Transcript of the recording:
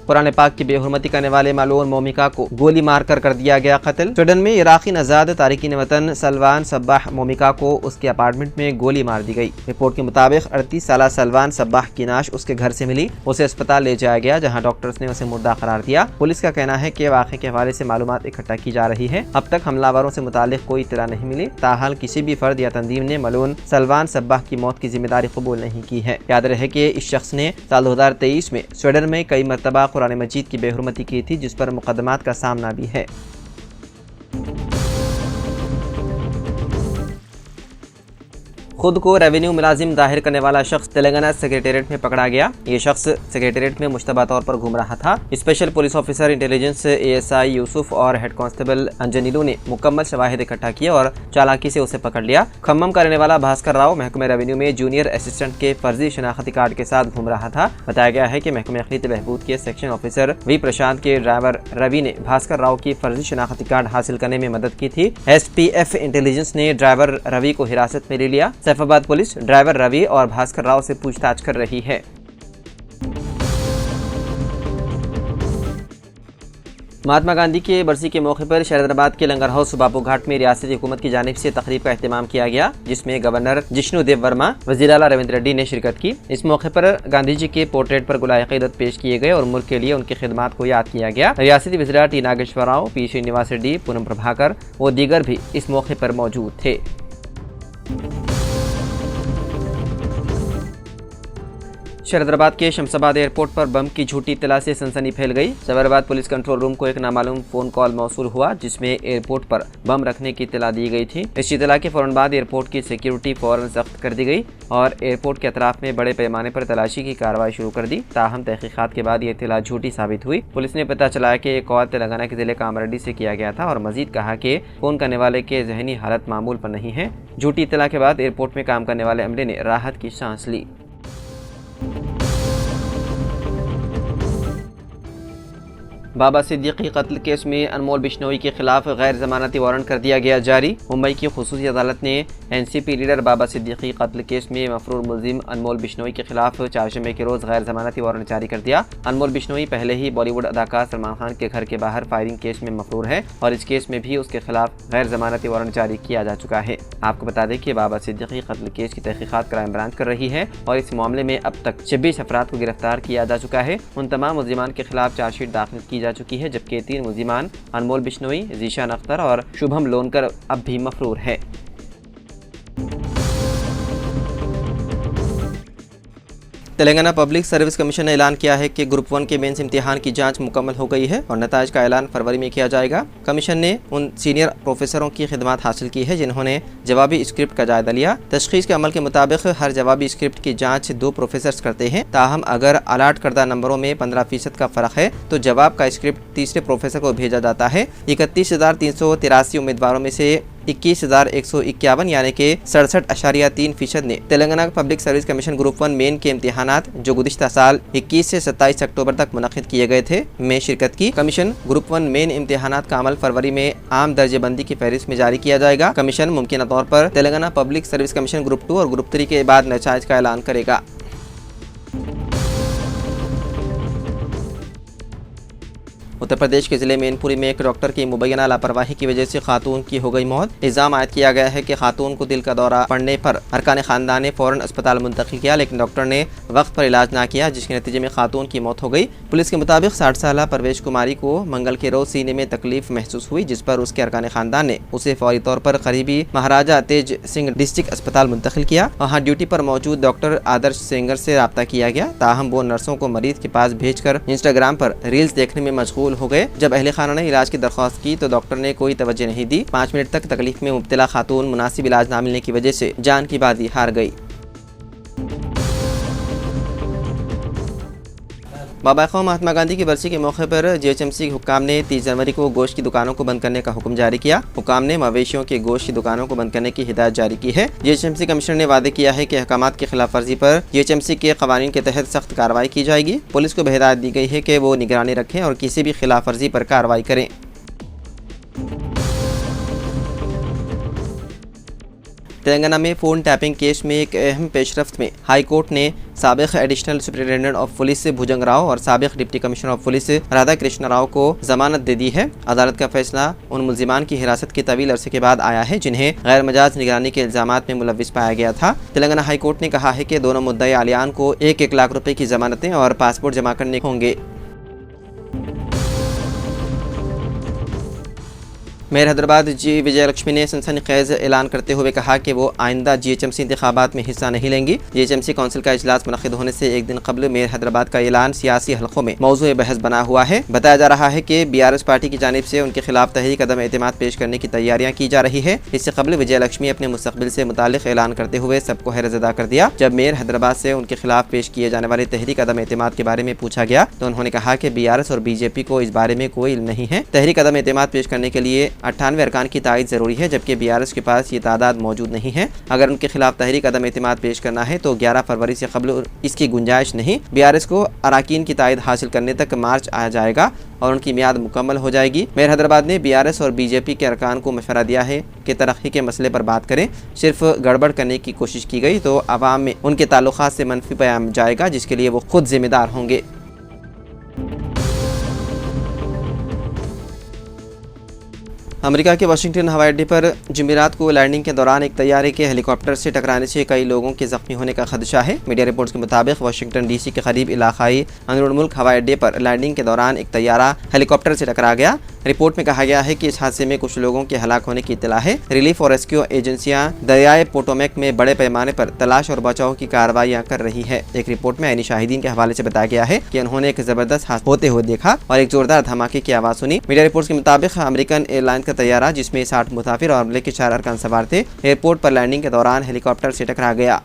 कुरान पाक की बेहुरमती करने वाले मालूम मोमिका को गोली मारकर कर दिया गया कत्ल। स्वीडन में इराकी नजाद तारिकीन वतन सलवान सब्बाह मोमिका को उसके अपार्टमेंट में गोली मार दी गई। रिपोर्ट के मुताबिक 38 साल सलवान सब्बाह की नाश उसके घर से मिली। उसे अस्पताल ले जाया गया जहां डॉक्टर्स ने उसे मुर्दा करार दिया। पुलिस का कहना है कि वाक़े के हवाले से मालूमात इकट्ठा की जा रही है। अब तक हमलावरों से मुतालिक कोई इत्तला नहीं मिली। ताहाल किसी भी फर्द या तंजीम ने मलून सलवान सब्बाह की मौत की जिम्मेदारी कबूल नहीं की है। याद रहे कि इस शख्स ने साल 2023 में स्वीडन में कई मरतबा कुरान मजीद की बेहुरमती की थी, जिस पर मुकदमात का सामना भी है। खुद को रेवेन्यू मुलाजिम जाहिर करने वाला शख्स तेलंगाना सेक्रेटेरिएट में पकड़ा गया। ये शख्स सेक्रेटेरिएट में मुश्तबा तौर पर घूम रहा था। Special police officer intelligence ASI Yusuf और हेड कांस्टेबल अंजनीलू ने मुकम्मल शवाहिद इकट्ठा किया और चालाकी से उसे पकड़ लिया। खम्मम का रहने वाला भास्कर राव महकमे रेवेन्यू में जूनियर असिस्टेंट के फर्जी शनाख्ती कार्ड के साथ घूम रहा था। बताया गया है कि महकमे अखलीत बहबूद के सेक्शन ऑफिसर V प्रशांत के ड्राइवर रवि ने भास्कर राव की फर्जी शनाख्ती कार्ड हासिल करने में मदद की थी। SPF इंटेलिजेंस ने ड्राइवर रवि को हिरासत में ले लिया। सैफाबाद पुलिस ड्राइवर रवि और भास्कर राव से पूछताछ कर रही है। महात्मा गांधी के बरसी के मौके पर शहजादाबाद के लंगर हाउस बापू घाट में रियासती हुकूमत की जानिब से तकरीब का एहतमाम किया गया, जिसमें गवर्नर जिष्णु देव वर्मा, वज़ीर आला रविंद्र रेड्डी ने शिरकत की। इस मौके पर गांधी जी के पोर्ट्रेट पर गुलाए क़ीदत पेश किए गए और मुल्क के लिए उनकी खिदमात को याद किया गया। रियासती वज़ीरा टी नागेश्वर राव, P श्रीनिवास रेड्डी, पूनम प्रभाकर व दीगर भी इस मौके पर मौजूद थे। शहजादाबाद के शमशाबाद एयरपोर्ट पर बम की झूठी इत्तला से सनसनी फैल गई। जबराबाद पुलिस कंट्रोल रूम को एक नामालूम फोन कॉल मौसूल हुआ, जिसमें एयरपोर्ट पर बम रखने की इत्तला दी गई थी। इस इत्तला के फौरन बाद एयरपोर्ट की सिक्योरिटी फौरन सख्त कर दी गई और एयरपोर्ट के अतराफ में बड़े पैमाने पर तलाशी की कार्रवाई शुरू कर दी। ताहम तहकीकात के बाद ये इत्तला झूठी साबित हुई। पुलिस ने पता चलाया कि एक कॉल तेलंगाना के जिले कामारेड्डी से किया गया था और मजीद कहा कि फोन करने वाले के जहनी हालत मामूल पर नहीं है। झूठी इत्तला के बाद एयरपोर्ट में काम करने वाले अमले ने राहत की सांस ली। बाबा सिद्दीकी कत्ल केस में अनमोल बिश्नोई के खिलाफ गैर जमानती वारंट कर दिया गया जारी। मुंबई की खुसूसी अदालत ने NCP लीडर बाबा सिद्दीकी कत्ल केस में मफरूर मुलजिम अनमोल बिश्नोई के खिलाफ चारशंबे के रोज गैर जमानती वारंट जारी कर दिया। अनमोल बिश्नोई पहले ही बॉलीवुड अदाकार सलमान खान के घर के बाहर फायरिंग केस में मफरूर है और इस केस में भी उसके खिलाफ गैर जमानती वारंट जारी किया जा चुका है। आपको बता दें कि बाबा सिद्दीकी कत्ल केस की तहकीकात क्राइम ब्रांच कर रही है और इस मामले में अब तक 26 अफराद को गिरफ्तार किया जा चुका है। उन तमाम मुलजिमान के खिलाफ चार्जशीट दाखिल की जा चुकी है, जबकि 3 मुलजिमान अनमोल बिश्नोई, जीशान अख्तर और शुभम लोनकर अब भी मफरूर है। तेलंगाना पब्लिक सर्विस कमीशन ने ऐलान किया है कि ग्रुप 1 के मेंस इम्तिहान की जांच मुकम्मल हो गई है और नताइज का ऐलान फरवरी में किया जाएगा। कमीशन ने उन सीनियर प्रोफेसरों की खिदमत हासिल की है जिन्होंने जवाबी स्क्रिप्ट का जायजा लिया। तशखीस के अमल के मुताबिक हर जवाबी स्क्रिप्ट की जाँच 2 प्रोफेसर्स करते हैं। ताहम अगर अलाट करदा नंबरों में 15% का फ़र्क है तो जवाब का स्क्रिप्ट तीसरे प्रोफेसर को भेजा जाता है। 31,383 उम्मीदवारों में से 21,151 यानी कि 67.3% ने Telangana public service commission group 1 main के इम्तिहानात जो गुज़िश्ता साल 21 से 27 अक्टूबर तक मुनक़िद किए गए थे में शिरकत की। कमीशन ग्रुप 1 मेन इम्तिहानात का अमल फरवरी में आम दर्जेबंदी की फहरिस्त में जारी किया जाएगा। कमीशन मुमकिन तौर पर Telangana public service commission group 2 और ग्रुप 3 के बाद नताइज का ऐलान करेगा। उत्तर प्रदेश के जिले मैनपुरी में एक डॉक्टर की मुबैना लापरवाही की वजह से खातून की हो गई मौत। इल्जाम आयद किया गया है कि खातून को दिल का दौरा पड़ने पर अरकान खानदान ने फौरन अस्पताल मुंतकिल किया, लेकिन डॉक्टर ने वक्त पर इलाज ना किया, जिसके नतीजे में खातून की मौत हो गई। पुलिस के मुताबिक 60 साल परवेश कुमारी को मंगल के रोज सीने में तकलीफ महसूस हुई, जिस पर उसके अरकान खानदान ने उसे फौरी तौर पर करीबी महाराजा तेज सिंह डिस्ट्रिक्ट अस्पताल मुंतकिल किया। वहाँ ड्यूटी पर मौजूद डॉक्टर आदर्श सेंगर से रब्ता किया गया। ताहम वो नर्सों को मरीज के पास भेजकर इंस्टाग्राम पर रील्स देखने में मशगूल हो गए। जब अहले खाना ने इलाज की दरख्वास्त की तो डॉक्टर ने कोई तवज्जो नहीं दी। 5 मिनट तक तकलीफ में मुब्तला खातून मुनासिब इलाज न मिलने की वजह से जान की बाजी हार गई। बाबा क़ौम महात्मा गांधी की बरसी के मौके पर GHMC हुक्काम ने 30 जनवरी को गोश्त की दुकानों को बंद करने का हुक्म जारी किया। हुक्काम ने मवेशियों के गोश्त की दुकानों को बंद करने की हिदायत जारी की है। GHMC कमिश्नर ने वादे किया है कि अहकामात की खिलाफ वर्जी पर GHMC के कवानीन के तहत सख्त कार्रवाई की जाएगी। पुलिस को हिदायत दी गई है कि वो निगरानी रखें और किसी भी खिलाफ वर्जी पर कार्रवाई करें। तेलंगाना में फ़ोन टैपिंग केस में एक अहम पेशरफ्त में हाई कोर्ट ने साबिक एडिशनल सुपरिटेंडेंट ऑफ पुलिस भुजंग राव और साबिक deputy commissioner of police Radha Krishna Rao को जमानत दे दी है। अदालत का फैसला उन मुल्जिमान की हिरासत के तवील अरसे के बाद आया है जिन्हें गैर मजाज निगरानी के इल्जामात में मुलविस पाया गया था। तेलंगाना हाई कोर्ट ने कहा है कि दोनों मुद्दई आलियान को 1-1 लाख रुपए की जमानतें और पासपोर्ट जमा करने होंगे। मेयर हैदराबाद जी विजयलक्ष्मी ने सनसनीखेज ऐलान करते हुए कहा कि वो आइंदा GHMC इंतखाबात में हिस्सा नहीं लेंगी। GHMC काउंसिल का इजलास मुनक़िद होने से एक दिन कबल मेयर हैदराबाद का ऐलान सियासी हलकों में मौजूए बहस बना हुआ है। बताया जा रहा है कि BRS पार्टी की जानिब से उनके खिलाफ तहरीक अदम एतमाद पेश करने की तैयारियां की जा रही है। इससे कबल विजयलक्ष्मी अपने मुस्तकबिल से मुतालिक ऐलान करते हुए सबको हैरतज़दा कर दिया। जब मेयर हैदराबाद से उनके खिलाफ पेश किए जाने वाले तहरीक अदम एतमाद के बारे में पूछा गया तो उन्होंने कहा कि BRS और BJP को इस बारे में कोई इल्म नहीं है। तहरीक अदम एतमाद पेश करने के लिए 98 अरकान की तायद जरूरी है, जबकि BRS के पास ये तादाद मौजूद नहीं है। अगर उनके खिलाफ तहरीक अदम एतमाद पेश करना है तो 11 फरवरी से कबल इसकी गुंजाइश नहीं। BRS को अराकीन की तायद हासिल करने तक मार्च आया जाएगा और उनकी मियाद मुकम्मल हो जाएगी। मेयर हैदराबाद ने BRS और BJP के अरकान को मशवरा दिया है कि तरक्की के मसले पर बात करें। सिर्फ गड़बड़ करने की कोशिश की गई तो अवाम में उनके ताल्लुकात से मनफी पैगाम जाएगा, जिसके लिए वो खुद जिम्मेदार होंगे। अमेरिका के वाशिंगटन हवाई अड्डे पर जुमेरात को लैंडिंग के दौरान एक तैयारे के हेलीकॉप्टर से टकराने से कई लोगों के जख्मी होने का खदशा है। मीडिया रिपोर्ट्स के मुताबिक वाशिंगटन DC के करीब इलाकाई अंदरून मुल्क हवाई अड्डे पर लैंडिंग के दौरान एक तैयारा हेलीकॉप्टर से टकरा गया। रिपोर्ट में कहा गया है कि इस हादसे में कुछ लोगों के हलाक होने की इत्तला है। रिलीफ और रेस्क्यू एजेंसियां दरियाए पोटोमेक में बड़े पैमाने पर तलाश और बचाव की कार्रवाइयां कर रही है। एक रिपोर्ट में आईनी शाहिदीन के हवाले से बताया गया है कि उन्होंने एक जबरदस्त हादसा होते हुए देखा और एक जोरदार धमाके की आवाज़ सुनी। मीडिया रिपोर्ट्स के मुताबिक अमेरिकन एयरलाइंस का तैयारा जिसमें 60 मुसाफिर और अमले के 4 अरकान सवार थे, एयरपोर्ट पर लैंडिंग के दौरान हेलीकॉप्टर से टकरा गया।